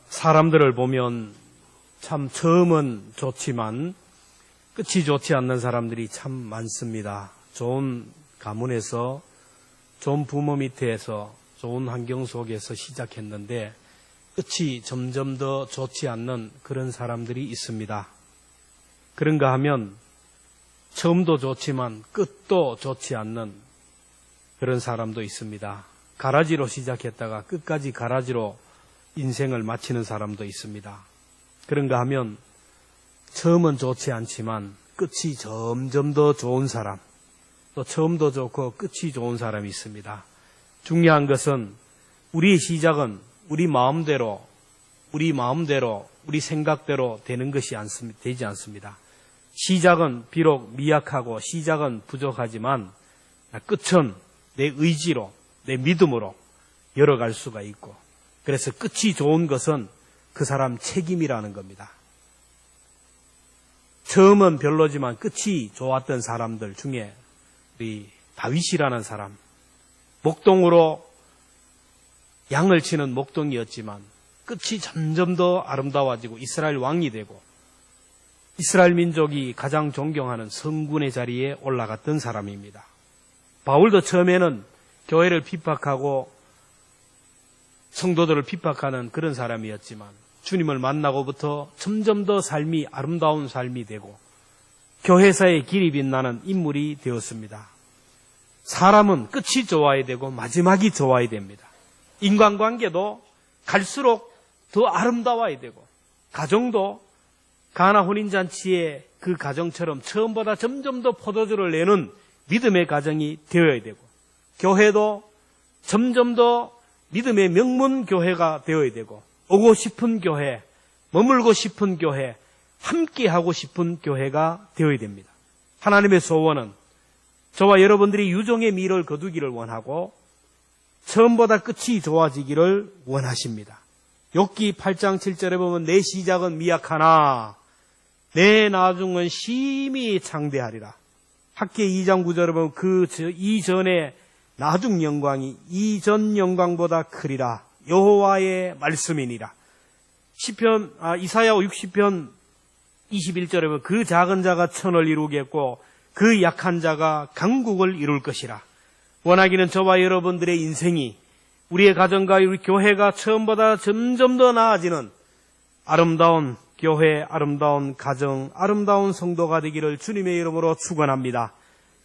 사람들을 보면 참 처음은 좋지만 끝이 좋지 않는 사람들이 참 많습니다. 좋은 가문에서, 좋은 부모 밑에서, 좋은 환경 속에서 시작했는데 끝이 점점 더 좋지 않는 그런 사람들이 있습니다. 그런가 하면 처음도 좋지만 끝도 좋지 않는 그런 사람도 있습니다. 가라지로 시작했다가 끝까지 가라지로 인생을 마치는 사람도 있습니다. 그런가 하면 처음은 좋지 않지만 끝이 점점 더 좋은 사람, 또 처음도 좋고 끝이 좋은 사람이 있습니다. 중요한 것은 우리의 시작은 우리 마음대로, 우리 생각대로 되는 것이 되지 않습니다. 시작은 비록 미약하고 시작은 부족하지만 끝은 내 의지로, 내 믿음으로 열어갈 수가 있고, 그래서 끝이 좋은 것은 그 사람 책임이라는 겁니다. 처음은 별로지만 끝이 좋았던 사람들 중에 우리 다윗이라는 사람, 목동으로 양을 치는 목동이었지만 끝이 점점 더 아름다워지고 이스라엘 왕이 되고 이스라엘 민족이 가장 존경하는 성군의 자리에 올라갔던 사람입니다. 바울도 처음에는 교회를 핍박하고 성도들을 핍박하는 그런 사람이었지만 주님을 만나고부터 점점 더 삶이 아름다운 삶이 되고 교회사의 길이 빛나는 인물이 되었습니다. 사람은 끝이 좋아야 되고 마지막이 좋아야 됩니다. 인간관계도 갈수록 더 아름다워야 되고 가정도 가나 혼인잔치의 그 가정처럼 처음보다 점점 더 포도주를 내는 믿음의 가정이 되어야 되고 교회도 점점 더 믿음의 명문 교회가 되어야 되고 오고 싶은 교회, 머물고 싶은 교회, 함께하고 싶은 교회가 되어야 됩니다. 하나님의 소원은 저와 여러분들이 유종의 미를 거두기를 원하고 처음보다 끝이 좋아지기를 원하십니다. 욥기 8장 7절에 보면 내 시작은 미약하나 내 나중은 심히 창대하리라. 학계 2장 9절에 보면 그 이전에 나중 영광이 이전 영광보다 크리라. 여호와의 말씀이니라. 이사야 60편 21절에 보면 그 작은 자가 천을 이루겠고 그 약한 자가 강국을 이룰 것이라. 원하기는 저와 여러분들의 인생이 우리의 가정과 우리 교회가 처음보다 점점 더 나아지는 아름다운 교회, 아름다운 가정, 아름다운 성도가 되기를 주님의 이름으로 축원합니다.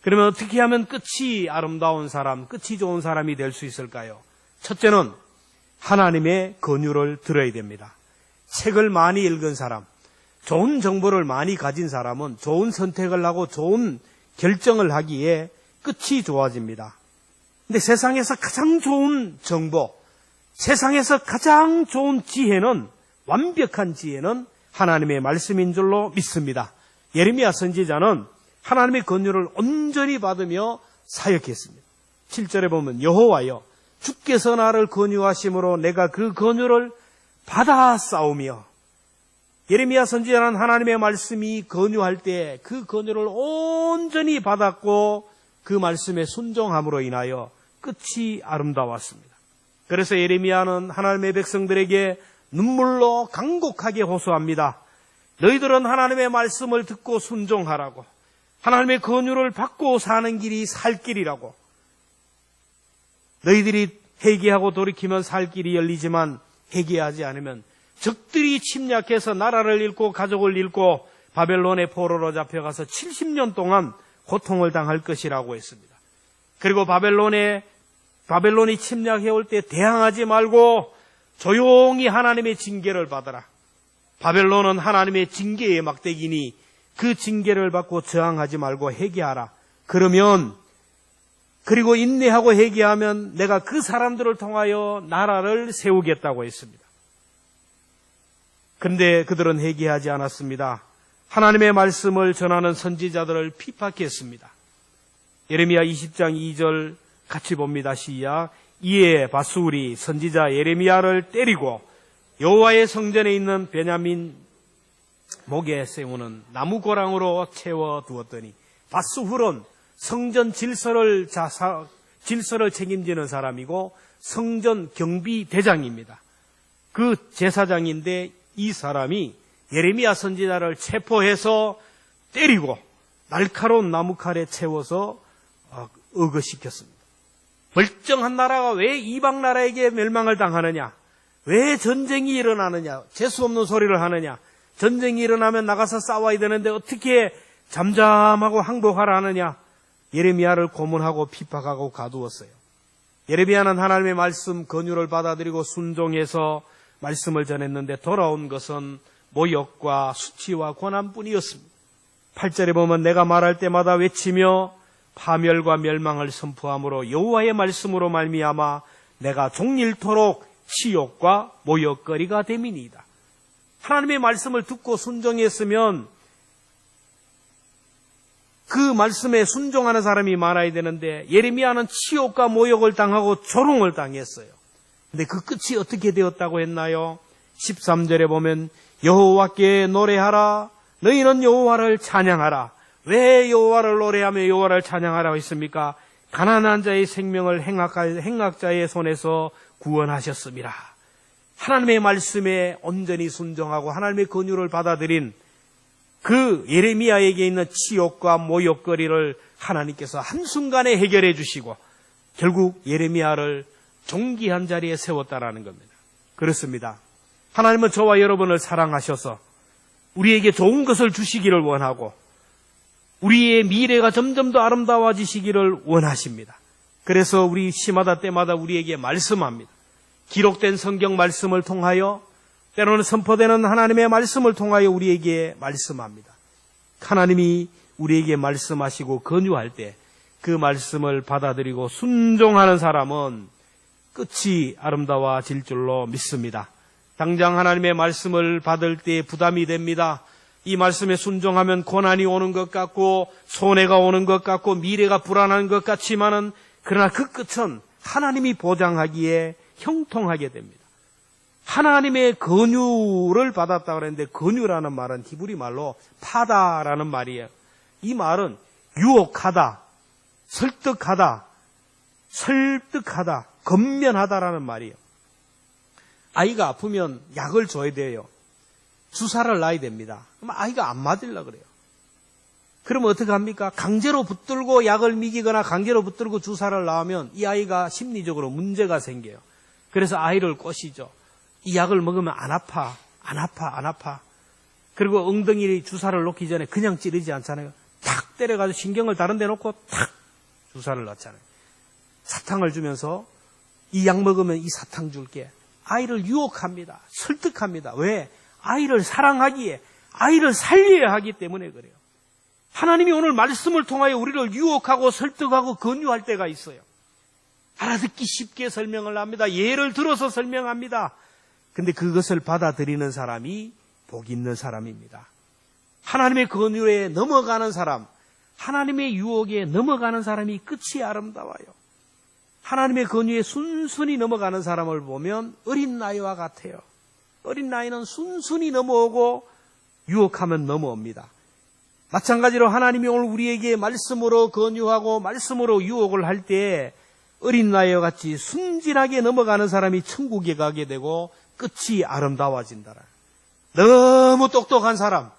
그러면 어떻게 하면 끝이 아름다운 사람, 끝이 좋은 사람이 될 수 있을까요? 첫째는 하나님의 권유를 들어야 됩니다. 책을 많이 읽은 사람, 좋은 정보를 많이 가진 사람은 좋은 선택을 하고 좋은 결정을 하기에 끝이 좋아집니다. 근데 세상에서 가장 좋은 정보, 세상에서 가장 좋은 지혜는, 완벽한 지혜는 하나님의 말씀인 줄로 믿습니다. 예레미야 선지자는 하나님의 권유를 온전히 받으며 사역했습니다. 7절에 보면 여호와여 주께서 나를 권유하심으로 내가 그 권유를 받아 싸우며, 예레미야 선지자는 하나님의 말씀이 권유할 때 그 권유를 온전히 받았고 그 말씀에 순종함으로 인하여 끝이 아름다웠습니다. 그래서 예레미야는 하나님의 백성들에게 눈물로 간곡하게 호소합니다. 너희들은 하나님의 말씀을 듣고 순종하라고, 하나님의 권유를 받고 사는 길이 살 길이라고. 너희들이 회개하고 돌이키면 살 길이 열리지만 회개하지 않으면 적들이 침략해서 나라를 잃고 가족을 잃고 바벨론의 포로로 잡혀가서 70년 동안 고통을 당할 것이라고 했습니다. 그리고 바벨론이 침략해올 때 대항하지 말고 조용히 하나님의 징계를 받아라. 바벨론은 하나님의 징계의 막대기니 그 징계를 받고 저항하지 말고 회개하라. 그리고 인내하고 회개하면 내가 그 사람들을 통하여 나라를 세우겠다고 했습니다. 그런데 그들은 회개하지 않았습니다. 하나님의 말씀을 전하는 선지자들을 핍박했습니다. 예레미야 20장 2절 같이 봅니다. 시작. 이에 바수울이 선지자 예레미야를 때리고 여호와의 성전에 있는 베냐민 목에 세우는 나무 고랑으로 채워 두었더니, 바수훌은 성전 질서를 책임지는 사람이고 성전 경비 대장입니다. 그 제사장인데 이 사람이 예레미야 선지자를 체포해서 때리고 날카로운 나무칼에 채워서 억어시켰습니다. 멀쩡한 나라가 왜 이방 나라에게 멸망을 당하느냐? 왜 전쟁이 일어나느냐? 재수없는 소리를 하느냐? 전쟁이 일어나면 나가서 싸워야 되는데 어떻게 잠잠하고 항복하라 하느냐? 예레미야를 고문하고 핍박하고 가두었어요. 예레미야는 하나님의 말씀 권유를 받아들이고 순종해서 말씀을 전했는데 돌아온 것은 모욕과 수치와 고난뿐이었습니다. 8절에 보면 내가 말할 때마다 외치며 파멸과 멸망을 선포함으로 여호와의 말씀으로 말미암아 내가 종일토록 치욕과 모욕거리가 됨이니이다. 하나님의 말씀을 듣고 순종했으면 그 말씀에 순종하는 사람이 많아야 되는데 예레미야는 치욕과 모욕을 당하고 조롱을 당했어요. 근데 그 끝이 어떻게 되었다고 했나요? 13절에 보면 여호와께 노래하라. 너희는 여호와를 찬양하라. 왜 여호와를 노래하며 여호와를 찬양하라고 했습니까? 가난한 자의 생명을 행악자의 손에서 구원하셨습니다. 하나님의 말씀에 온전히 순종하고 하나님의 권유를 받아들인 그 예레미야에게 있는 치욕과 모욕거리를 하나님께서 한순간에 해결해 주시고 결국 예레미야를 존귀한 자리에 세웠다라는 겁니다. 그렇습니다. 하나님은 저와 여러분을 사랑하셔서 우리에게 좋은 것을 주시기를 원하고 우리의 미래가 점점 더 아름다워지시기를 원하십니다. 그래서 우리 시마다 때마다 우리에게 말씀합니다. 기록된 성경 말씀을 통하여 때로는 선포되는 하나님의 말씀을 통하여 우리에게 말씀합니다. 하나님이 우리에게 말씀하시고 권유할 때 그 말씀을 받아들이고 순종하는 사람은 끝이 아름다워질 줄로 믿습니다. 당장 하나님의 말씀을 받을 때 부담이 됩니다. 이 말씀에 순종하면 고난이 오는 것 같고 손해가 오는 것 같고 미래가 불안한 것 같지만은 그러나 그 끝은 하나님이 보장하기에 형통하게 됩니다. 하나님의 권유를 받았다고 그랬는데 권유라는 말은 히브리 말로 파다라는 말이에요. 이 말은 유혹하다, 설득하다, 건면하다라는 말이에요. 아이가 아프면 약을 줘야 돼요. 주사를 놔야 됩니다. 그럼 아이가 안 맞으려고 그래요. 그러면 어떻게 합니까? 강제로 붙들고 약을 먹이거나 강제로 붙들고 주사를 놔면 이 아이가 심리적으로 문제가 생겨요. 그래서 아이를 꼬시죠. 이 약을 먹으면 안 아파. 그리고 엉덩이에 주사를 놓기 전에 그냥 찌르지 않잖아요. 탁 때려가지고 신경을 다른 데 놓고 탁 주사를 넣잖아요. 사탕을 주면서 이 약 먹으면 이 사탕 줄게. 아이를 유혹합니다. 설득합니다. 왜? 아이를 사랑하기에, 아이를 살려야 하기 때문에 그래요. 하나님이 오늘 말씀을 통하여 우리를 유혹하고 설득하고 권유할 때가 있어요. 알아듣기 쉽게 설명을 합니다. 예를 들어서 설명합니다. 근데 그것을 받아들이는 사람이 복 있는 사람입니다. 하나님의 권유에 넘어가는 사람, 하나님의 유혹에 넘어가는 사람이 끝이 아름다워요. 하나님의 권유에 순순히 넘어가는 사람을 보면 어린 나이와 같아요. 어린 나이는 순순히 넘어오고 유혹하면 넘어옵니다. 마찬가지로 하나님이 오늘 우리에게 말씀으로 권유하고 말씀으로 유혹을 할 때 어린 나이와 같이 순진하게 넘어가는 사람이 천국에 가게 되고 끝이 아름다워진다. 너무 똑똑한 사람,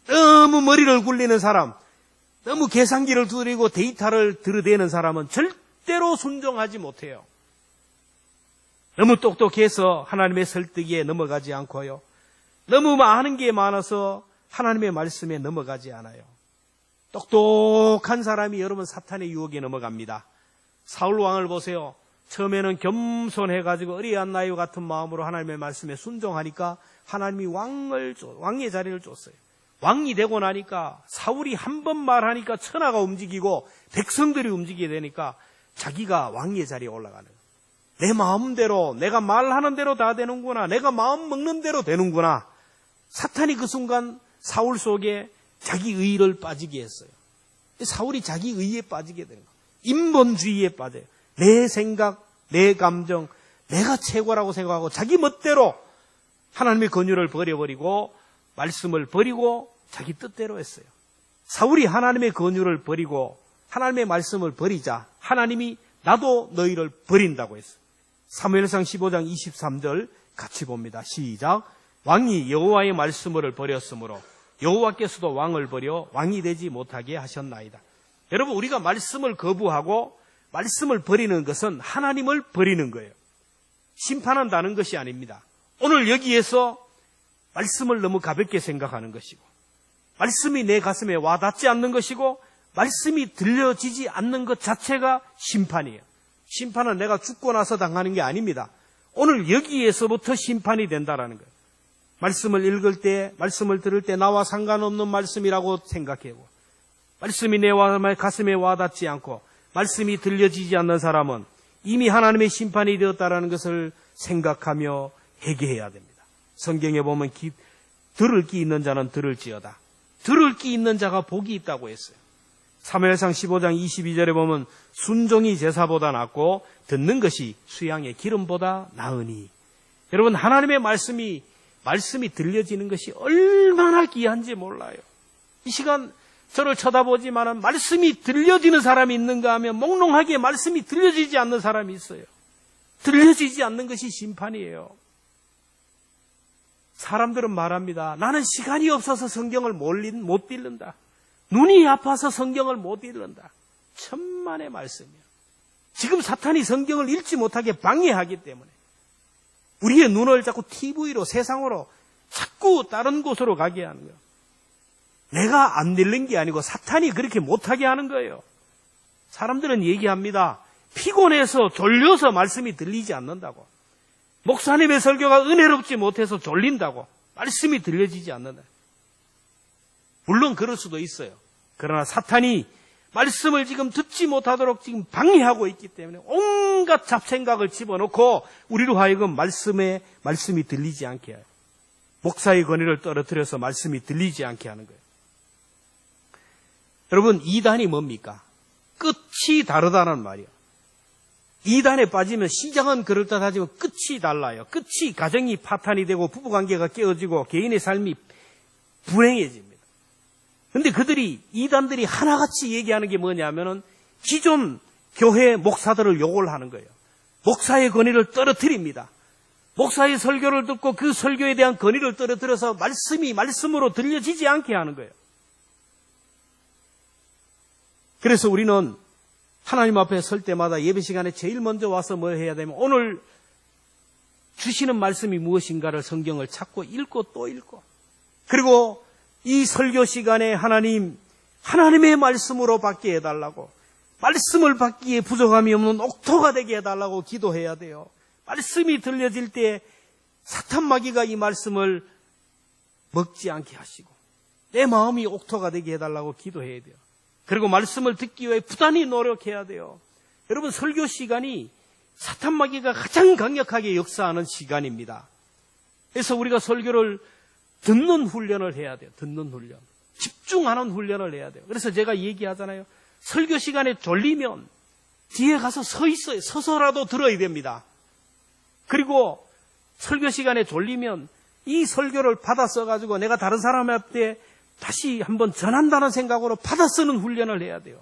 너무 머리를 굴리는 사람, 너무 계산기를 두드리고 데이터를 들이대는 사람은 절대로 순종하지 못해요. 너무 똑똑해서 하나님의 설득에 넘어가지 않고요. 너무 많은 게 많아서 하나님의 말씀에 넘어가지 않아요. 똑똑한 사람이 여러분 사탄의 유혹에 넘어갑니다. 사울 왕을 보세요. 처음에는 겸손해가지고 어리한 나이와 같은 마음으로 하나님의 말씀에 순종하니까 하나님이 왕의 자리를 줬어요. 왕이 되고 나니까 사울이 한 번 말하니까 천하가 움직이고 백성들이 움직이게 되니까 자기가 왕의 자리에 올라가는 거예요. 내 마음대로 내가 말하는 대로 다 되는구나. 내가 마음 먹는 대로 되는구나. 사탄이 그 순간 사울 속에 자기 의의를 빠지게 했어요. 사울이 자기 의의에 빠지게 되는 거예요. 인본주의에 빠져요. 내 생각, 내 감정, 내가 최고라고 생각하고 자기 멋대로 하나님의 권유를 버려버리고 말씀을 버리고 자기 뜻대로 했어요. 사울이 하나님의 권유를 버리고 하나님의 말씀을 버리자 하나님이 나도 너희를 버린다고 했어요. 사무엘상 15장 23절 같이 봅니다. 시작. 왕이 여호와의 말씀을 버렸으므로 여호와께서도 왕을 버려 왕이 되지 못하게 하셨나이다. 여러분, 우리가 말씀을 거부하고 말씀을 버리는 것은 하나님을 버리는 거예요. 심판한다는 것이 아닙니다. 오늘 여기에서 말씀을 너무 가볍게 생각하는 것이고, 말씀이 내 가슴에 와닿지 않는 것이고, 말씀이 들려지지 않는 것 자체가 심판이에요. 심판은 내가 죽고 나서 당하는 게 아닙니다. 오늘 여기에서부터 심판이 된다라는 거예요. 말씀을 읽을 때, 말씀을 들을 때 나와 상관없는 말씀이라고 생각하고, 말씀이 내 가슴에 와닿지 않고 말씀이 들려지지 않는 사람은 이미 하나님의 심판이 되었다라는 것을 생각하며 회개해야 됩니다. 성경에 보면 들을 귀 있는 자는 들을지어다. 들을 귀 있는 자가 복이 있다고 했어요. 사무엘상 15장 22절에 보면 순종이 제사보다 낫고 듣는 것이 수양의 기름보다 나으니. 여러분, 하나님의 말씀이 들려지는 것이 얼마나 귀한지 몰라요. 이 시간 저를 쳐다보지만은 말씀이 들려지는 사람이 있는가 하면 몽롱하게 말씀이 들려지지 않는 사람이 있어요. 들려지지 않는 것이 심판이에요. 사람들은 말합니다. 나는 시간이 없어서 성경을 못 읽는다. 눈이 아파서 성경을 못 읽는다. 천만의 말씀이에요. 지금 사탄이 성경을 읽지 못하게 방해하기 때문에 우리의 눈을 자꾸 TV로, 세상으로 자꾸 다른 곳으로 가게 하는 거예요. 내가 안 읽는 게 아니고 사탄이 그렇게 못하게 하는 거예요. 사람들은 얘기합니다. 피곤해서 졸려서 말씀이 들리지 않는다고. 목사님의 설교가 은혜롭지 못해서 졸린다고. 말씀이 들려지지 않는다. 물론 그럴 수도 있어요. 그러나 사탄이 말씀을 지금 듣지 못하도록 지금 방해하고 있기 때문에 온갖 잡생각을 집어넣고 우리로 하여금 말씀이 들리지 않게 해요. 목사의 권위를 떨어뜨려서 말씀이 들리지 않게 하는 거예요. 여러분, 이단이 뭡니까? 끝이 다르다는 말이에요. 이단에 빠지면 시작은 그럴듯하지만 끝이 달라요. 끝이 가정이 파탄이 되고 부부관계가 깨어지고 개인의 삶이 불행해집니다. 그런데 이단들이 하나같이 얘기하는 게 뭐냐면은 기존 교회 목사들을 욕을 하는 거예요. 목사의 권위를 떨어뜨립니다. 목사의 설교를 듣고 그 설교에 대한 권위를 떨어뜨려서 말씀으로 들려지지 않게 하는 거예요. 그래서 우리는 하나님 앞에 설 때마다 예배 시간에 제일 먼저 와서 뭘 해야 되면 오늘 주시는 말씀이 무엇인가를 성경을 찾고 읽고 또 읽고, 그리고 이 설교 시간에 하나님의 말씀으로 받게 해달라고, 말씀을 받기에 부족함이 없는 옥토가 되게 해달라고 기도해야 돼요. 말씀이 들려질 때 사탄 마귀가 이 말씀을 먹지 않게 하시고 내 마음이 옥토가 되게 해달라고 기도해야 돼요. 그리고 말씀을 듣기 위해 부단히 노력해야 돼요. 여러분, 설교 시간이 사탄 마귀가 가장 강력하게 역사하는 시간입니다. 그래서 우리가 설교를 듣는 훈련을 해야 돼요. 듣는 훈련. 집중하는 훈련을 해야 돼요. 그래서 제가 얘기하잖아요. 설교 시간에 졸리면 뒤에 가서 서 있어요. 서서라도 들어야 됩니다. 그리고 설교 시간에 졸리면 이 설교를 받아 써가지고 내가 다른 사람한테 다시 한번 전한다는 생각으로 받아 쓰는 훈련을 해야 돼요.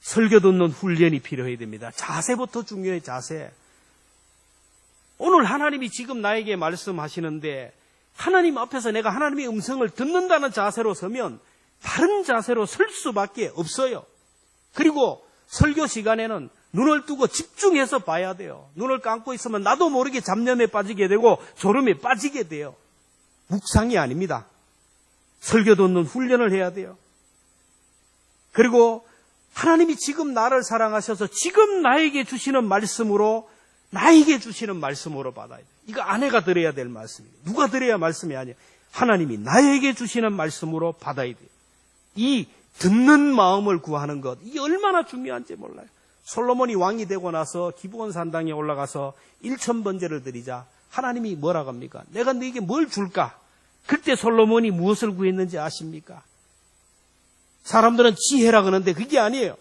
설교 듣는 훈련이 필요해야 됩니다. 자세부터 중요해, 자세. 오늘 하나님이 지금 나에게 말씀하시는데 하나님 앞에서 내가 하나님의 음성을 듣는다는 자세로 서면 다른 자세로 설 수밖에 없어요. 그리고 설교 시간에는 눈을 뜨고 집중해서 봐야 돼요. 눈을 감고 있으면 나도 모르게 잡념에 빠지게 되고 졸음에 빠지게 돼요. 묵상이 아닙니다. 설교 듣는 훈련을 해야 돼요. 그리고 하나님이 지금 나를 사랑하셔서 지금 나에게 주시는 말씀으로 받아야 돼요. 이거 아내가 들어야 될 말씀이에요. 누가 들어야 말씀이 아니에요. 하나님이 나에게 주시는 말씀으로 받아야 돼요. 이 듣는 마음을 구하는 것, 이게 얼마나 중요한지 몰라요. 솔로몬이 왕이 되고 나서 기브온 산당에 올라가서 1000번제를 드리자 하나님이 뭐라고 합니까? 내가 너에게 뭘 줄까? 그때 솔로몬이 무엇을 구했는지 아십니까? 사람들은 지혜라 그러는데 그게 아니에요.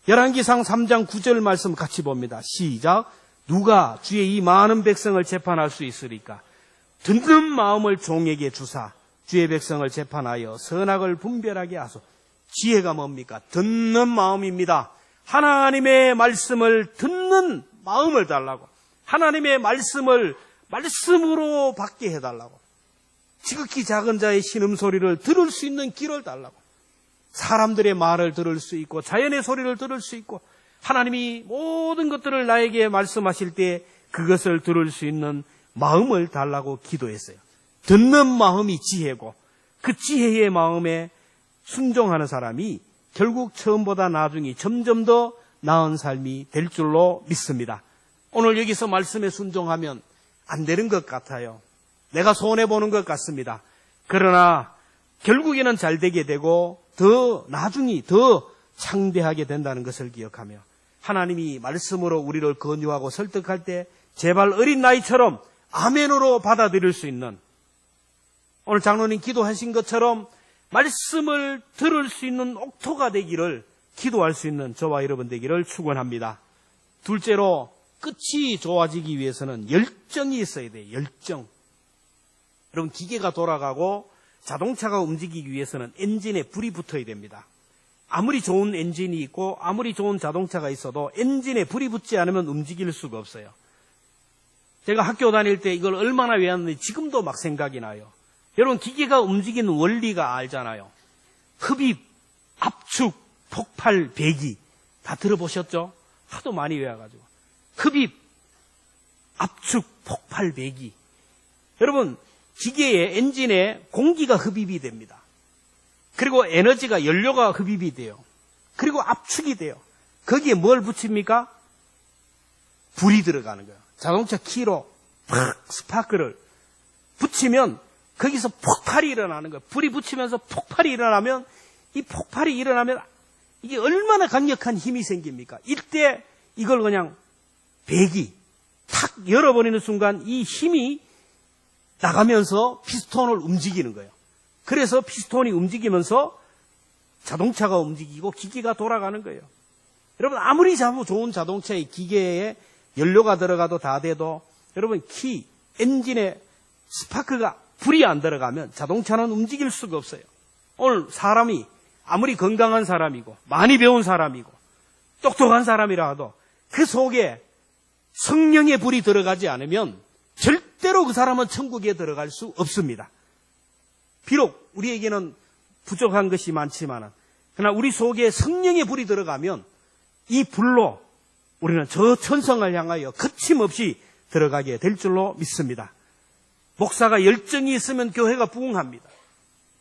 열왕기상 3장 9절 말씀 같이 봅니다. 시작. 누가 주의 이 많은 백성을 재판할 수 있으리까? 듣는 마음을 종에게 주사 주의 백성을 재판하여 선악을 분별하게 하소. 지혜가 뭡니까? 듣는 마음입니다. 하나님의 말씀을 듣는 마음을 달라고. 하나님의 말씀을 말씀으로 받게 해달라고. 지극히 작은 자의 신음소리를 들을 수 있는 길을 달라고. 사람들의 말을 들을 수 있고 자연의 소리를 들을 수 있고 하나님이 모든 것들을 나에게 말씀하실 때 그것을 들을 수 있는 마음을 달라고 기도했어요. 듣는 마음이 지혜고 그 지혜의 마음에 순종하는 사람이 결국 처음보다 나중에 점점 더 나은 삶이 될 줄로 믿습니다. 오늘 여기서 말씀에 순종하면 안 되는 것 같아요. 내가 손해보는 것 같습니다. 그러나 결국에는 잘 되게 되고 더 나중에 더 창대하게 된다는 것을 기억하며 하나님이 말씀으로 우리를 권유하고 설득할 때 제발 어린 나이처럼 아멘으로 받아들일 수 있는, 오늘 장로님 기도하신 것처럼 말씀을 들을 수 있는 옥토가 되기를 기도할 수 있는 저와 여러분 되기를 축원합니다. 둘째로 끝이 좋아지기 위해서는 열정이 있어야 돼요. 열정. 여러분 기계가 돌아가고 자동차가 움직이기 위해서는 엔진에 불이 붙어야 됩니다. 아무리 좋은 엔진이 있고 아무리 좋은 자동차가 있어도 엔진에 불이 붙지 않으면 움직일 수가 없어요. 제가 학교 다닐 때 이걸 얼마나 외웠는지 지금도 막 생각이 나요. 여러분 기계가 움직이는 원리가 알잖아요. 흡입, 압축, 폭발, 배기 다 들어보셨죠? 하도 많이 외워가지고. 흡입, 압축, 폭발, 배기. 여러분 기계의 엔진에 공기가 흡입이 됩니다. 그리고 에너지가 연료가 흡입이 돼요. 그리고 압축이 돼요. 거기에 뭘 붙입니까? 불이 들어가는 거예요. 자동차 키로 팍 스파크를 붙이면 거기서 폭발이 일어나는 거예요. 불이 붙이면서 폭발이 일어나면 이 폭발이 일어나면 이게 얼마나 강력한 힘이 생깁니까? 이때 이걸 그냥 배기 탁 열어버리는 순간 이 힘이 나가면서 피스톤을 움직이는 거예요. 그래서 피스톤이 움직이면서 자동차가 움직이고 기계가 돌아가는 거예요. 여러분 아무리 좋은 자동차의 기계에 연료가 들어가도 다 돼도 여러분 엔진에 스파크가 불이 안 들어가면 자동차는 움직일 수가 없어요. 오늘 사람이 아무리 건강한 사람이고 많이 배운 사람이고 똑똑한 사람이라 하도 그 속에 성령의 불이 들어가지 않으면 절대로 그 사람은 천국에 들어갈 수 없습니다. 비록 우리에게는 부족한 것이 많지만 그러나 우리 속에 성령의 불이 들어가면 이 불로 우리는 저 천성을 향하여 거침없이 들어가게 될 줄로 믿습니다. 목사가 열정이 있으면 교회가 부흥합니다.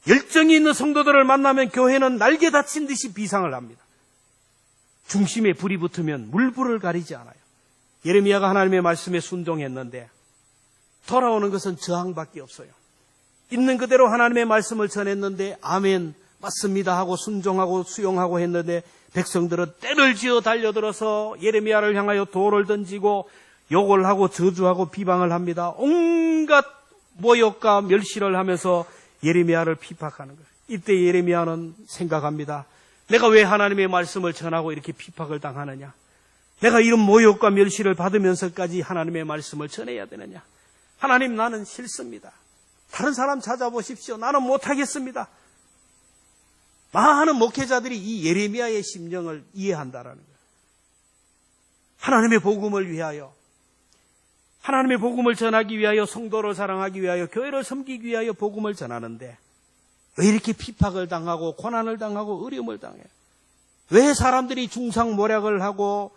열정이 있는 성도들을 만나면 교회는 날개 다친 듯이 비상을 합니다. 중심에 불이 붙으면 물불을 가리지 않아요. 예레미야가 하나님의 말씀에 순종했는데 돌아오는 것은 저항밖에 없어요. 있는 그대로 하나님의 말씀을 전했는데 아멘 맞습니다 하고 순종하고 수용하고 했는데 백성들은 떼를 지어 달려들어서 예레미야를 향하여 돌을 던지고 욕을 하고 저주하고 비방을 합니다. 온갖 모욕과 멸시를 하면서 예레미야를 피박하는 거예요. 이때 예레미야는 생각합니다. 내가 왜 하나님의 말씀을 전하고 이렇게 피박을 당하느냐? 내가 이런 모욕과 멸시를 받으면서까지 하나님의 말씀을 전해야 되느냐? 하나님 나는 싫습니다. 다른 사람 찾아보십시오. 나는 못하겠습니다. 많은 목회자들이 이 예레미야의 심정을 이해한다라는 거예요. 하나님의 복음을 위하여, 하나님의 복음을 전하기 위하여, 성도를 사랑하기 위하여, 교회를 섬기기 위하여 복음을 전하는데 왜 이렇게 피박을 당하고 고난을 당하고 어려움을 당해요? 왜 사람들이 중상모략을 하고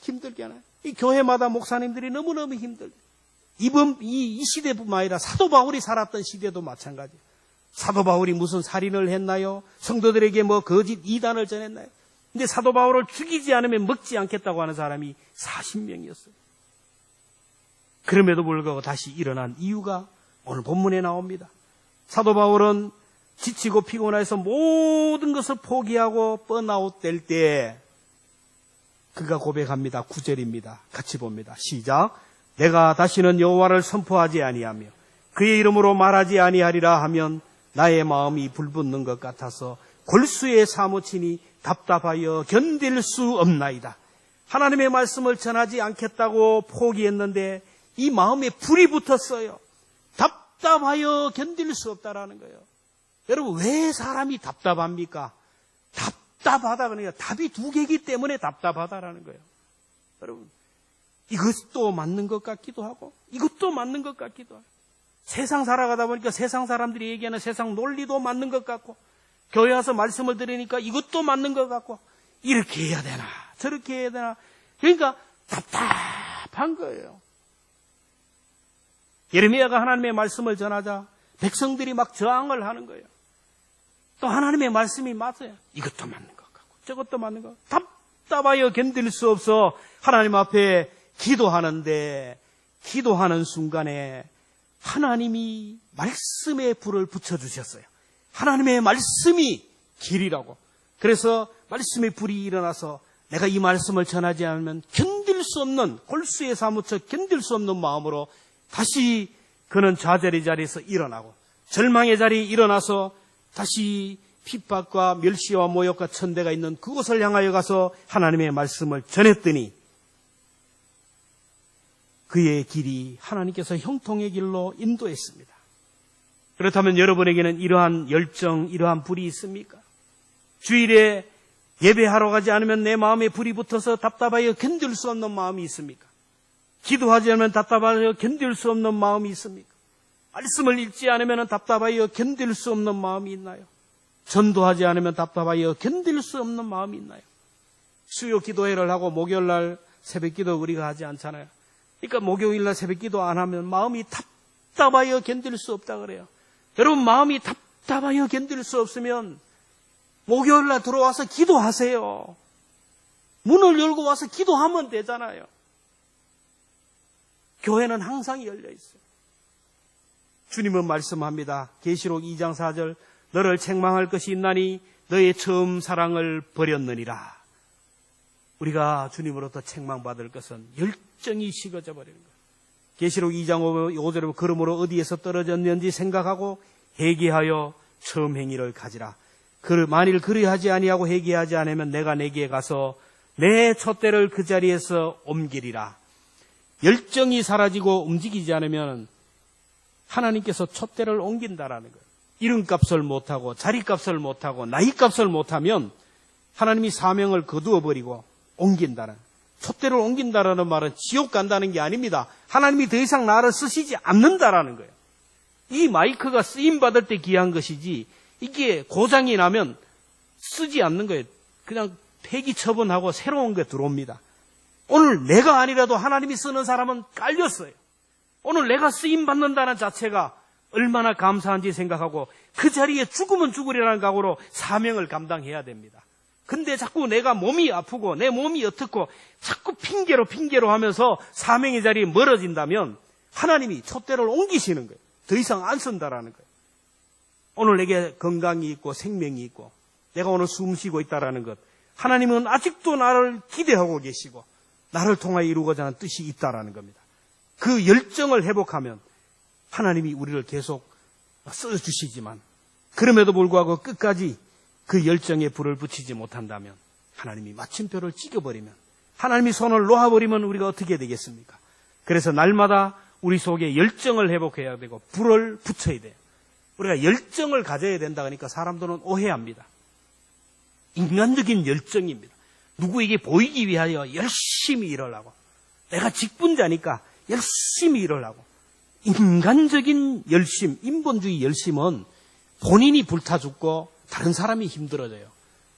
힘들게 하나요? 이 교회마다 목사님들이 너무너무 힘들게. 이 시대뿐만 아니라 사도 바울이 살았던 시대도 마찬가지예요. 사도 바울이 무슨 살인을 했나요? 성도들에게 뭐 거짓 이단을 전했나요? 근데 사도 바울을 죽이지 않으면 먹지 않겠다고 하는 사람이 40명이었어요. 그럼에도 불구하고 다시 일어난 이유가 오늘 본문에 나옵니다. 사도 바울은 지치고 피곤해서 모든 것을 포기하고 번아웃 될 때 그가 고백합니다. 9절입니다. 같이 봅니다. 시작. 내가 다시는 여호와를 선포하지 아니하며 그의 이름으로 말하지 아니하리라 하면 나의 마음이 불붙는 것 같아서 골수에 사무치니 답답하여 견딜 수 없나이다. 하나님의 말씀을 전하지 않겠다고 포기했는데 이 마음에 불이 붙었어요. 답답하여 견딜 수 없다라는 거예요. 여러분 왜 사람이 답답합니까? 답답하다 그러니까 답이 두 개이기 때문에 답답하다라는 거예요. 여러분 이것도 맞는 것 같기도 하고 이것도 맞는 것 같기도 하고 세상 살아가다 보니까 세상 사람들이 얘기하는 세상 논리도 맞는 것 같고 교회 와서 말씀을 들으니까 이것도 맞는 것 같고 이렇게 해야 되나 저렇게 해야 되나 그러니까 답답한 거예요. 예레미야가 하나님의 말씀을 전하자 백성들이 막 저항을 하는 거예요. 또 하나님의 말씀이 맞아요. 이것도 맞는 것 같고 저것도 맞는 것 같고 답답하여 견딜 수 없어 하나님 앞에 기도하는데 기도하는 순간에 하나님이 말씀의 불을 붙여주셨어요. 하나님의 말씀이 길이라고. 그래서 말씀의 불이 일어나서 내가 이 말씀을 전하지 않으면 견딜 수 없는 골수에 사무쳐 견딜 수 없는 마음으로 다시 그는 좌절의 자리에서 일어나고 절망의 자리에 일어나서 다시 핍박과 멸시와 모욕과 천대가 있는 그곳을 향하여 가서 하나님의 말씀을 전했더니 그의 길이 하나님께서 형통의 길로 인도했습니다. 그렇다면 여러분에게는 이러한 열정, 이러한 불이 있습니까? 주일에 예배하러 가지 않으면 내 마음에 불이 붙어서 답답하여 견딜 수 없는 마음이 있습니까? 기도하지 않으면 답답하여 견딜 수 없는 마음이 있습니까? 말씀을 읽지 않으면 답답하여 견딜 수 없는 마음이 있나요? 전도하지 않으면 답답하여 견딜 수 없는 마음이 있나요? 수요 기도회를 하고 목요일날 새벽기도 우리가 하지 않잖아요. 그러니까 목요일날 새벽기도 안 하면 마음이 답답하여 견딜 수 없다 그래요. 여러분 마음이 답답하여 견딜 수 없으면 목요일날 들어와서 기도하세요. 문을 열고 와서 기도하면 되잖아요. 교회는 항상 열려 있어요. 주님은 말씀합니다. 계시록 2장 4절 너를 책망할 것이 있나니 너의 처음 사랑을 버렸느니라. 우리가 주님으로부터 책망받을 것은 열정이 식어져 버리는 거예요. 계시록 2장 5절에 그러므로 어디에서 떨어졌는지 생각하고 회개하여 처음 행위를 가지라. 만일 그리하지 아니하고 회개하지 않으면 내가 내게 가서 내 촛대를 그 자리에서 옮기리라. 열정이 사라지고 움직이지 않으면 하나님께서 촛대를 옮긴다라는 거예요. 이름값을 못하고 자리값을 못하고 나이값을 못하면 하나님이 사명을 거두어버리고 옮긴다는, 촛대를 옮긴다라는 말은 지옥 간다는 게 아닙니다. 하나님이 더 이상 나를 쓰시지 않는다라는 거예요. 이 마이크가 쓰임받을 때 귀한 것이지 이게 고장이 나면 쓰지 않는 거예요. 그냥 폐기 처분하고 새로운 게 들어옵니다. 오늘 내가 아니라도 하나님이 쓰는 사람은 깔렸어요. 오늘 내가 쓰임받는다는 자체가 얼마나 감사한지 생각하고 그 자리에 죽으면 죽으리라는 각오로 사명을 감당해야 됩니다. 근데 자꾸 내가 몸이 아프고 내 몸이 어떻고 자꾸 핑계로 하면서 사명의 자리에 멀어진다면 하나님이 촛대를 옮기시는 거예요. 더 이상 안 쓴다라는 거예요. 오늘 내게 건강이 있고 생명이 있고 내가 오늘 숨 쉬고 있다라는 것, 하나님은 아직도 나를 기대하고 계시고 나를 통하여 이루고자 하는 뜻이 있다라는 겁니다. 그 열정을 회복하면 하나님이 우리를 계속 써주시지만 그럼에도 불구하고 끝까지 그 열정에 불을 붙이지 못한다면 하나님이 마침표를 찍어버리면 하나님이 손을 놓아버리면 우리가 어떻게 되겠습니까? 그래서 날마다 우리 속에 열정을 회복해야 되고 불을 붙여야 돼요. 우리가 열정을 가져야 된다 하니까 사람들은 오해합니다. 인간적인 열정입니다. 누구에게 보이기 위하여 열심히 일하려고, 내가 직분자니까 열심히 일하려고. 인간적인 열심, 인본주의 열심은 본인이 불타 죽고 다른 사람이 힘들어져요.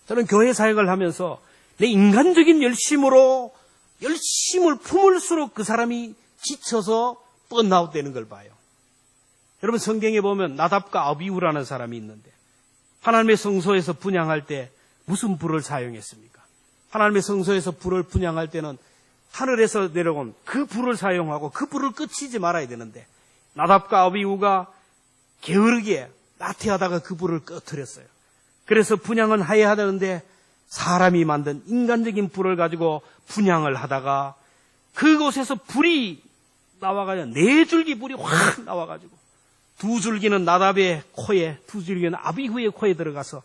저는 교회 사역을 하면서 내 인간적인 열심으로 열심을 품을수록 그 사람이 지쳐서 번아웃 되는 걸 봐요. 여러분 성경에 보면 나답과 아비후라는 사람이 있는데 하나님의 성소에서 분향할 때 무슨 불을 사용했습니까? 하나님의 성소에서 불을 분향할 때는 하늘에서 내려온 그 불을 사용하고 그 불을 끄치지 말아야 되는데 나답과 아비후가 게으르게 나태하다가 그 불을 꺼뜨렸어요. 그래서 분향은 하야 하는데 사람이 만든 인간적인 불을 가지고 분향을 하다가 그곳에서 불이 나와가지고 4줄기 불이 확 나와가지고 2줄기는 나답의 코에 2줄기는 아비후의 코에 들어가서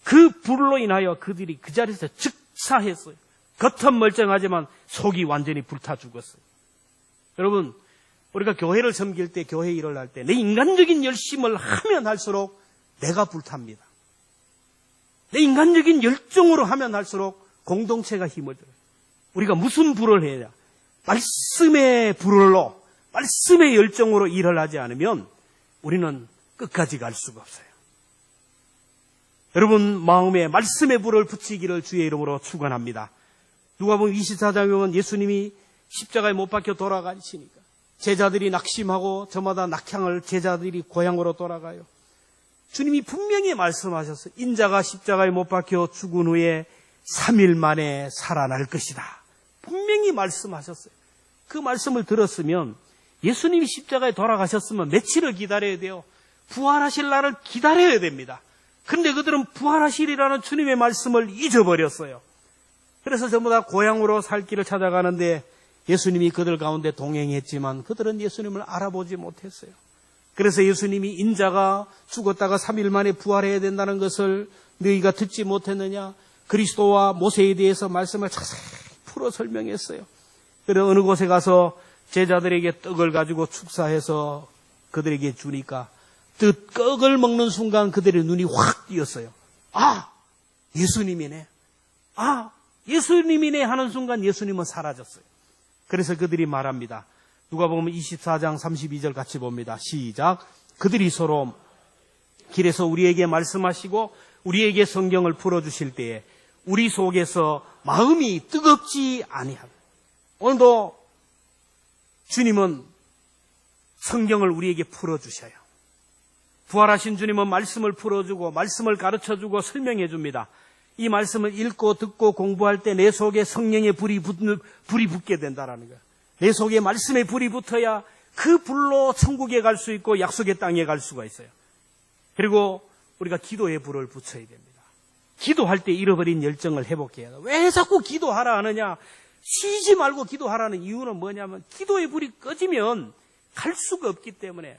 그 불로 인하여 그들이 그 자리에서 즉사했어요. 겉은 멀쩡하지만 속이 완전히 불타 죽었어요. 여러분 우리가 교회를 섬길 때, 교회 일을 할 때 내 인간적인 열심을 하면 할수록 내가 불탑니다. 내 인간적인 열정으로 하면 할수록 공동체가 힘을 들어요. 우리가 무슨 불을 해야 말씀의 불로, 말씀의 열정으로 일을 하지 않으면 우리는 끝까지 갈 수가 없어요. 여러분 마음에 말씀의 불을 붙이기를 주의 이름으로 축원합니다. 누가복음 24장에 보면 예수님이 십자가에 못 박혀 돌아가시니까 제자들이 낙심하고 저마다 낙향을 제자들이 고향으로 돌아가요. 주님이 분명히 말씀하셨어요. 인자가 십자가에 못 박혀 죽은 후에 3일 만에 살아날 것이다. 분명히 말씀하셨어요. 그 말씀을 들었으면 예수님이 십자가에 돌아가셨으면 며칠을 기다려야 돼요. 부활하실 날을 기다려야 됩니다. 그런데 그들은 부활하시리라는 주님의 말씀을 잊어버렸어요. 그래서 전부 다 고향으로 살 길을 찾아가는데 예수님이 그들 가운데 동행했지만 그들은 예수님을 알아보지 못했어요. 그래서 예수님이 인자가 죽었다가 3일 만에 부활해야 된다는 것을 너희가 듣지 못했느냐? 그리스도와 모세에 대해서 말씀을 자세히 풀어 설명했어요. 그래서 어느 곳에 가서 제자들에게 떡을 가지고 축사해서 그들에게 주니까 떡을 먹는 순간 그들의 눈이 확 띄었어요. 아, 예수님이네. 아, 예수님이네 하는 순간 예수님은 사라졌어요. 그래서 그들이 말합니다. 누가복음 24장 32절 같이 봅니다. 시작. 그들이 서로 길에서 우리에게 말씀하시고 우리에게 성경을 풀어주실 때에 우리 속에서 마음이 뜨겁지 아니하다. 오늘도 주님은 성경을 우리에게 풀어주셔요. 부활하신 주님은 말씀을 풀어주고 말씀을 가르쳐주고 설명해 줍니다. 이 말씀을 읽고 듣고 공부할 때 내 속에 성령의 불이 붙게 된다는 거예요. 내 속에 말씀의 불이 붙어야 그 불로 천국에 갈 수 있고 약속의 땅에 갈 수가 있어요. 그리고 우리가 기도의 불을 붙여야 됩니다. 기도할 때 잃어버린 열정을 회복해야 돼요. 왜 자꾸 기도하라 하느냐? 쉬지 말고 기도하라는 이유는 뭐냐면 기도의 불이 꺼지면 갈 수가 없기 때문에,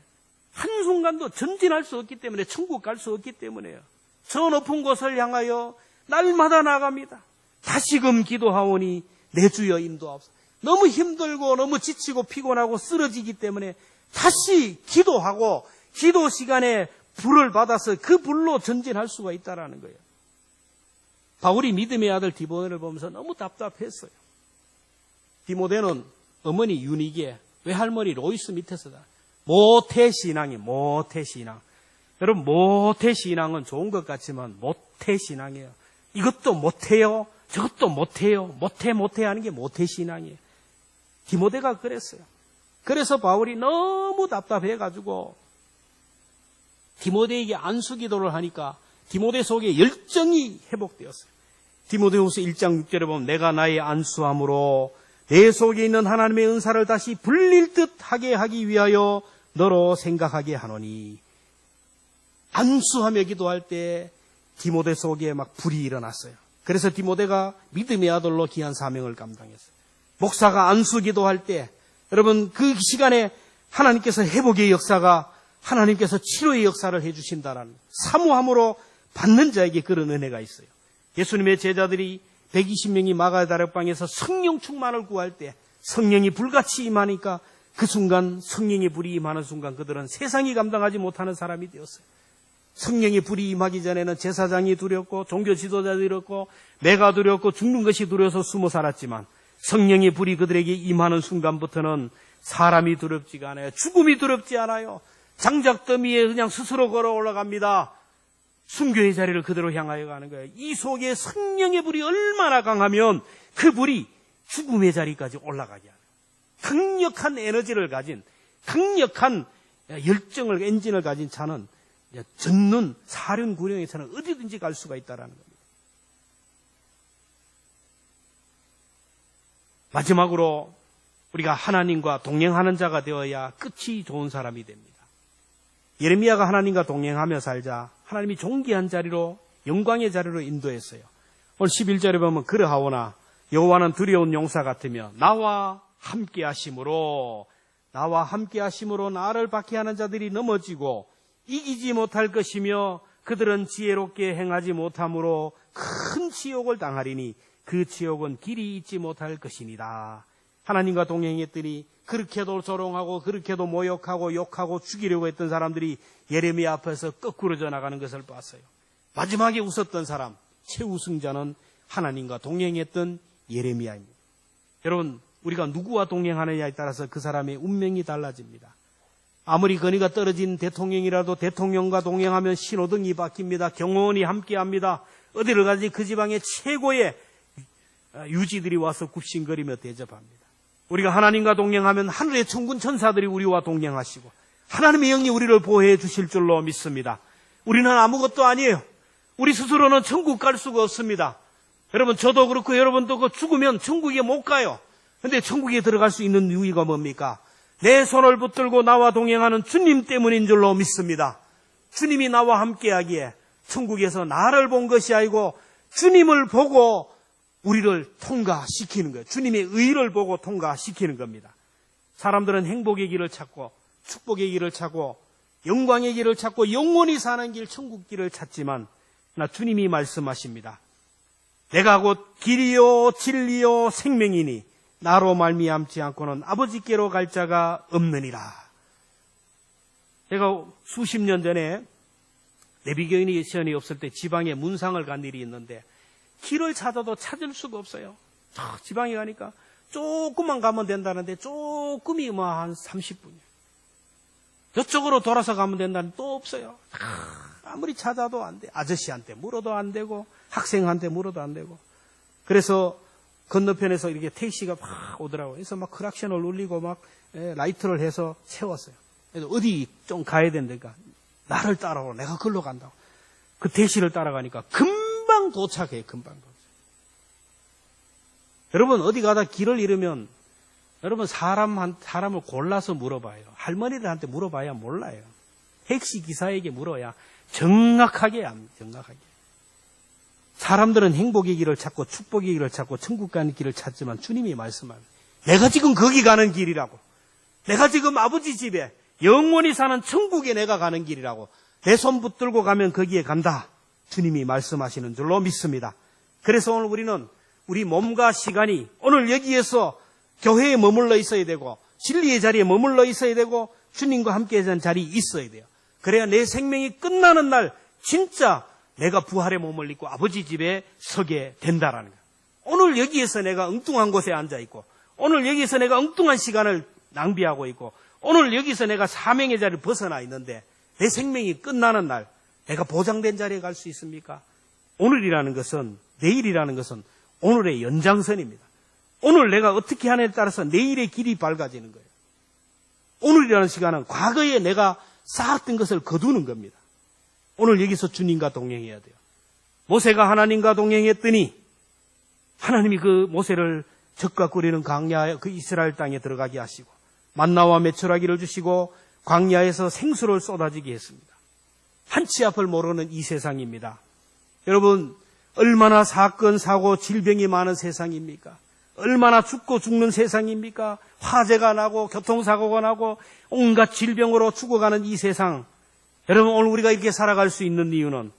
한순간도 전진할 수 없기 때문에, 천국 갈 수 없기 때문에요. 저 높은 곳을 향하여 날마다 나갑니다. 다시금 기도하오니 내 주여 인도하옵소서. 너무 힘들고 너무 지치고 피곤하고 쓰러지기 때문에 다시 기도하고 기도 시간에 불을 받아서 그 불로 전진할 수가 있다는 거예요. 바울이 믿음의 아들 디모데를 보면서 너무 답답했어요. 디모데는 어머니 유니게 외할머니 로이스 밑에서 모태신앙이 모태신앙. 여러분 모태신앙은 좋은 것 같지만 모태신앙이에요. 이것도 못해요. 저것도 못해요. 못해 하는 게 모태신앙이에요. 디모데가 그랬어요. 그래서 바울이 너무 답답해가지고 디모데에게 안수기도를 하니까 디모데 속에 열정이 회복되었어요. 디모데후서 1장 6절에 보면 내가 나의 안수함으로 내 속에 있는 하나님의 은사를 다시 불릴 듯 하게 하기 위하여 너로 생각하게 하노니. 안수하며 기도할 때 디모데 속에 막 불이 일어났어요. 그래서 디모데가 믿음의 아들로 귀한 사명을 감당했어요. 목사가 안수 기도할 때 여러분 그 시간에 하나님께서 회복의 역사가, 하나님께서 치료의 역사를 해주신다라는, 사모함으로 받는 자에게 그런 은혜가 있어요. 예수님의 제자들이 120명이 마가의 다락방에서 성령 충만을 구할 때 성령이 불같이 임하니까 그 순간 성령의 불이 임하는 순간 그들은 세상이 감당하지 못하는 사람이 되었어요. 성령의 불이 임하기 전에는 제사장이 두렵고 종교 지도자도 두렵고 내가 두렵고 죽는 것이 두려워서 숨어 살았지만 성령의 불이 그들에게 임하는 순간부터는 사람이 두렵지가 않아요. 죽음이 두렵지 않아요. 장작더미에 그냥 스스로 걸어 올라갑니다. 순교의 자리를 그대로 향하여 가는 거예요. 이 속에 성령의 불이 얼마나 강하면 그 불이 죽음의 자리까지 올라가게 하는, 강력한 에너지를 가진, 강력한 열정을, 엔진을 가진 차는 전문 사륜구령에서는 어디든지 갈 수가 있다는 겁니다. 마지막으로 우리가 하나님과 동행하는 자가 되어야 끝이 좋은 사람이 됩니다. 예레미야가 하나님과 동행하며 살자 하나님이 존귀한 자리로, 영광의 자리로 인도했어요. 오늘 11절에 보면 그러하오나 여호와는 두려운 용사 같으며 나와 함께 하심으로 나를 박해하는 자들이 넘어지고 이기지 못할 것이며 그들은 지혜롭게 행하지 못함으로 큰 치욕을 당하리니 그 치욕은 길이 잊지 못할 것이니라. 하나님과 동행했더니 그렇게도 조롱하고 그렇게도 모욕하고 욕하고 죽이려고 했던 사람들이 예레미야 앞에서 거꾸로 나가는 것을 봤어요. 마지막에 웃었던 사람, 최우승자는 하나님과 동행했던 예레미야입니다. 여러분, 우리가 누구와 동행하느냐에 따라서 그 사람의 운명이 달라집니다. 아무리 건의가 떨어진 대통령이라도 대통령과 동행하면 신호등이 바뀝니다. 경호원이 함께합니다. 어디를 가든지 그 지방의 최고의 유지들이 와서 굽신거리며 대접합니다. 우리가 하나님과 동행하면 하늘의 천군 천사들이 우리와 동행하시고 하나님의 영이 우리를 보호해 주실 줄로 믿습니다. 우리는 아무것도 아니에요. 우리 스스로는 천국 갈 수가 없습니다. 여러분, 저도 그렇고 여러분도 죽으면 천국에 못 가요. 근데 천국에 들어갈 수 있는 이유가 뭡니까? 내 손을 붙들고 나와 동행하는 주님 때문인 줄로 믿습니다. 주님이 나와 함께하기에 천국에서 나를 본 것이 아니고 주님을 보고 우리를 통과시키는 거예요. 주님의 의를 보고 통과시키는 겁니다. 사람들은 행복의 길을 찾고 축복의 길을 찾고 영광의 길을 찾고 영원히 사는 길, 천국 길을 찾지만 나 주님이 말씀하십니다. 내가 곧 길이요 진리요 생명이니 나로 말미암지 않고는 아버지께로 갈 자가 없느니라. 제가 수십 년 전에 내비게이션이 시연이 없을 때 지방에 문상을 간 일이 있는데 길을 찾아도 찾을 수가 없어요. 지방에 가니까 조금만 가면 된다는데 조금이 한 30분이에요. 저쪽으로 돌아서 가면 된다는데 또 없어요. 아무리 찾아도 안 돼. 아저씨한테 물어도 안 되고 학생한테 물어도 안 되고. 그래서 건너편에서 이렇게 택시가 막 오더라고요. 그래서 막 크락션을 울리고 막 라이트를 해서 세웠어요. 그래서 어디 좀 가야 된다니까 나를 따라오라. 내가 글로 간다고. 그 택시를 따라가니까 금방 도착해요. 금방 도착. 여러분 어디 가다 길을 잃으면 여러분 사람을 골라서 물어봐요. 할머니들한테 물어봐야 몰라요. 택시 기사에게 물어야 정확하게 압니다. 정확하게. 사람들은 행복의 길을 찾고 축복의 길을 찾고 천국 가는 길을 찾지만 주님이 말씀합니다. 내가 지금 거기 가는 길이라고. 내가 지금 아버지 집에 영원히 사는 천국에 내가 가는 길이라고. 내 손 붙들고 가면 거기에 간다. 주님이 말씀하시는 줄로 믿습니다. 그래서 오늘 우리는 우리 몸과 시간이 오늘 여기에서 교회에 머물러 있어야 되고 진리의 자리에 머물러 있어야 되고 주님과 함께 하는 자리에 있어야 돼요. 그래야 내 생명이 끝나는 날 진짜 내가 부활의 몸을 입고 아버지 집에 서게 된다라는 거예요. 오늘 여기에서 내가 엉뚱한 곳에 앉아 있고 오늘 여기서 내가 엉뚱한 시간을 낭비하고 있고 오늘 여기서 내가 사명의 자리를 벗어나 있는데 내 생명이 끝나는 날 내가 보장된 자리에 갈 수 있습니까? 오늘이라는 것은 내일이라는 것은 오늘의 연장선입니다. 오늘 내가 어떻게 하느냐에 따라서 내일의 길이 밝아지는 거예요. 오늘이라는 시간은 과거에 내가 쌓았던 것을 거두는 겁니다. 오늘 여기서 주님과 동행해야 돼요. 모세가 하나님과 동행했더니 하나님이 그 모세를 적과 꿀이는 광야 그 이스라엘 땅에 들어가게 하시고 만나와 메추라기를 주시고 광야에서 생수를 쏟아지게 했습니다. 한치 앞을 모르는 이 세상입니다. 여러분 얼마나 사건, 사고, 질병이 많은 세상입니까? 얼마나 죽고 죽는 세상입니까? 화재가 나고 교통사고가 나고 온갖 질병으로 죽어가는 이 세상. 여러분 오늘 우리가 이렇게 살아갈 수 있는 이유는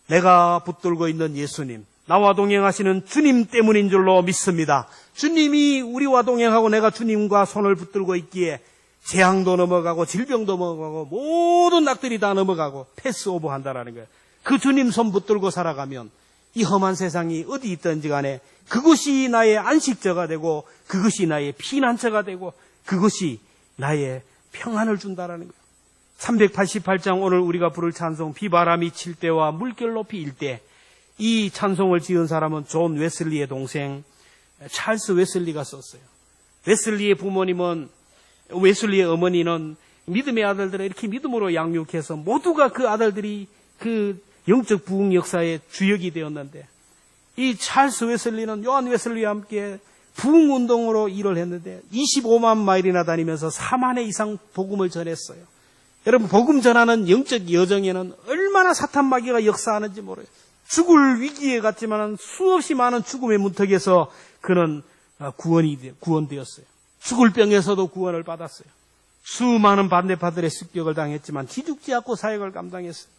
내가 붙들고 있는 예수님, 나와 동행하시는 주님 때문인 줄로 믿습니다. 주님이 우리와 동행하고 내가 주님과 손을 붙들고 있기에 재앙도 넘어가고 질병도 넘어가고 모든 낙들이 다 넘어가고 패스오버 한다라는 거예요. 그 주님 손 붙들고 살아가면 이 험한 세상이 어디 있든지 간에 그것이 나의 안식처가 되고 그것이 나의 피난처가 되고 그것이 나의 평안을 준다라는 거예요. 388장 오늘 우리가 부를 찬송 비바람이 칠 때와 물결 높이 일 때 이 찬송을 지은 사람은 존 웨슬리의 동생 찰스 웨슬리가 썼어요. 웨슬리의 부모님은 웨슬리의 어머니는 믿음의 아들들을 이렇게 믿음으로 양육해서 모두가 그 아들들이 그 영적 부흥 역사의 주역이 되었는데 이 찰스 웨슬리는 요한 웨슬리와 함께 부흥 운동으로 일을 했는데 25만 마일이나 다니면서 4만 회 이상 복음을 전했어요. 여러분 복음 전하는 영적 여정에는 얼마나 사탄 마귀가 역사하는지 모르요. 죽을 위기에 갔지만 수없이 많은 죽음의 문턱에서 그는 구원되었어요. 죽을 병에서도 구원을 받았어요. 수많은 반대파들의 습격을 당했지만 기죽지 않고 사역을 감당했어요.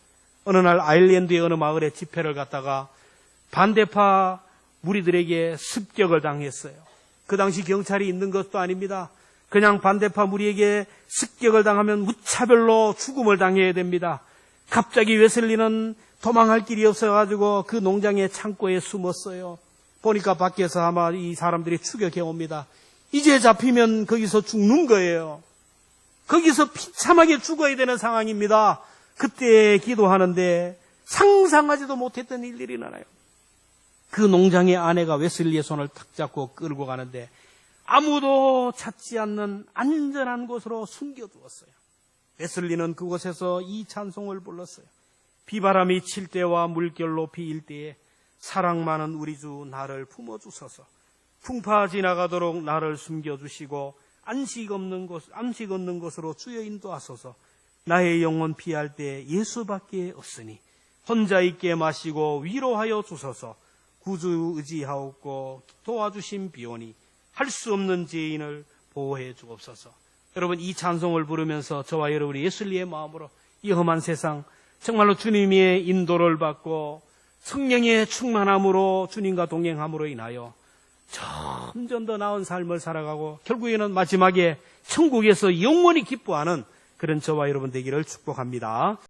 어느 날 아일랜드의 어느 마을에 집회를 갔다가 반대파 무리들에게 습격을 당했어요. 그 당시 경찰이 있는 것도 아닙니다. 그냥 반대파 무리에게 습격을 당하면 무차별로 죽음을 당해야 됩니다. 갑자기 웨슬리는 도망할 길이 없어가지고 그 농장의 창고에 숨었어요. 보니까 밖에서 아마 이 사람들이 추격해 옵니다. 이제 잡히면 거기서 죽는 거예요. 거기서 비참하게 죽어야 되는 상황입니다. 그때 기도하는데 상상하지도 못했던 일들이 일어나요. 그 농장의 아내가 웨슬리의 손을 탁 잡고 끌고 가는데 아무도 찾지 않는 안전한 곳으로 숨겨두었어요. 웨슬리는 그곳에서 이 찬송을 불렀어요. 비바람이 칠 때와 물결로 피일 때에 사랑 많은 우리 주 나를 품어주소서. 풍파 지나가도록 나를 숨겨주시고 안식 없는 곳으로 주여 인도하소서. 나의 영혼 피할 때 예수밖에 없으니 혼자 있게 마시고 위로하여 주소서. 구주 의지하옵고 도와주신 비오니 할 수 없는 죄인을 보호해 주옵소서. 여러분, 이 찬송을 부르면서 저와 여러분이 예술리의 마음으로 이 험한 세상 정말로 주님의 인도를 받고 성령의 충만함으로 주님과 동행함으로 인하여 점점 더 나은 삶을 살아가고 결국에는 마지막에 천국에서 영원히 기뻐하는 그런 저와 여러분 되기를 축복합니다.